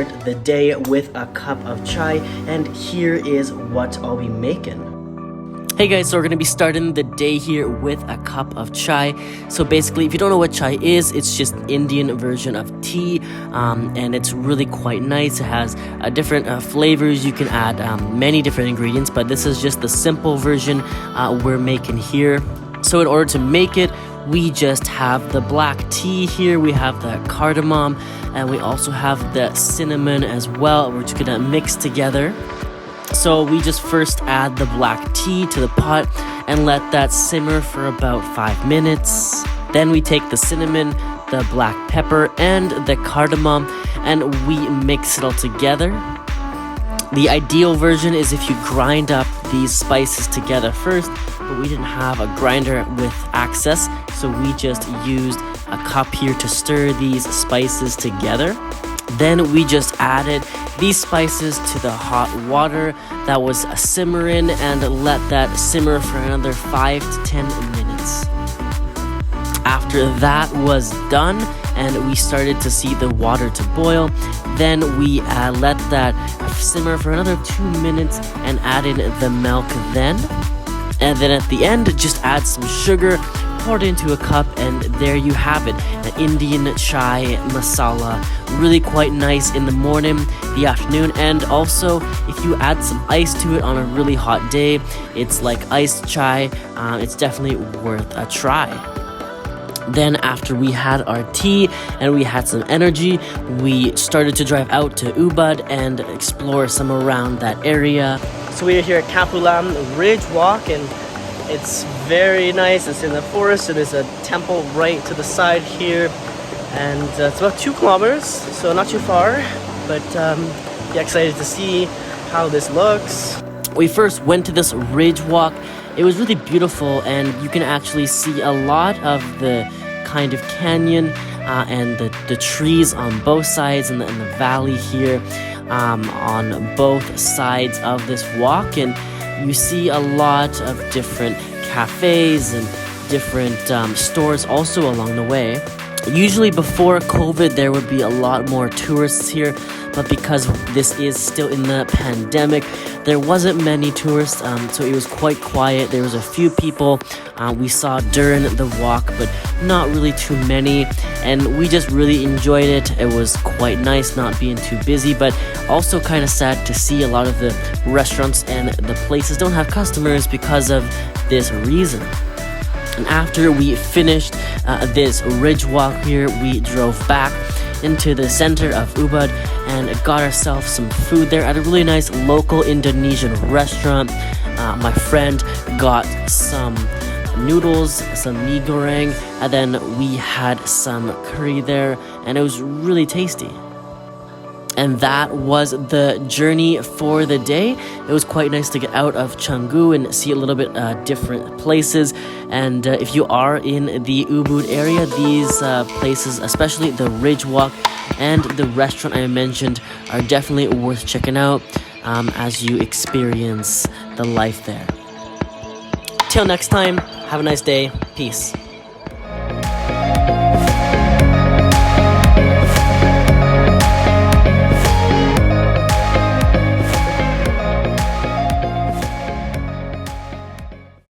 start the day with a cup of chai, and here is what I'll be making. Hey guys, so we're going to be starting the day here with a cup of chai. So basically, if you don't know what chai is, it's just an Indian version of tea, and it's really quite nice. It has different flavors. You can add many different ingredients, but this is just the simple version we're making here. So in order to make it, we just have the black tea here, we have the cardamom, and we also have the cinnamon as well. We're just going to mix together. So we just first add the black tea to the pot and let that simmer for about 5 minutes. Then we take the cinnamon, the black pepper, and the cardamom, and we mix it all together. The ideal version is if you grind up these spices together first, but we didn't have a grinder with access, so we just used a cup here to stir these spices together. Then we just added these spices to the hot water that was simmering and let that simmer for another 5 to 10 minutes. After that was done and we started to see the water to boil, then we let that simmer for another 2 minutes and add in the milk then. And then at the end, just add some sugar, pour it into a cup, and there you have it, an Indian chai masala. Really quite nice in the morning, the afternoon, and also if you add some ice to it on a really hot day, it's like iced chai. It's definitely worth a try. Then after we had our tea and we had some energy, we started to drive out to Ubud and explore some around that area. So we are here at TULUM Ridge Walk, and it's very nice. It's in the forest, so there's a temple right to the side here, and it's about 2 kilometers, so not too far, but yeah, excited to see how this looks. We first went to this ridge walk. It was really beautiful, and you can actually see a lot of the kind of canyon and the trees on both sides, and the valley here on both sides of this walk. And you see a lot of different cafes and different stores also along the way. Usually before COVID, there would be a lot more tourists here, but because this is still in the pandemic, there wasn't many tourists, so it was quite quiet. There was a few people we saw during the walk, but not really too many, and we just really enjoyed it. It was quite nice not being too busy, but also kind of sad to see a lot of the restaurants and the places don't have customers because of this reason. And after we finished this ridge walk here, we drove back into the center of Ubud and got ourselves some food there at a really nice local Indonesian restaurant. My friend got some noodles, some mee goreng, and then we had some curry there, and it was really tasty. And that was the journey for the day. It was quite nice to get out of Canggu and see a little bit different places. And if you are in the Ubud area, these places, especially the Ridge Walk and the restaurant I mentioned, are definitely worth checking out as you experience the life there. Till next time, have a nice day. Peace.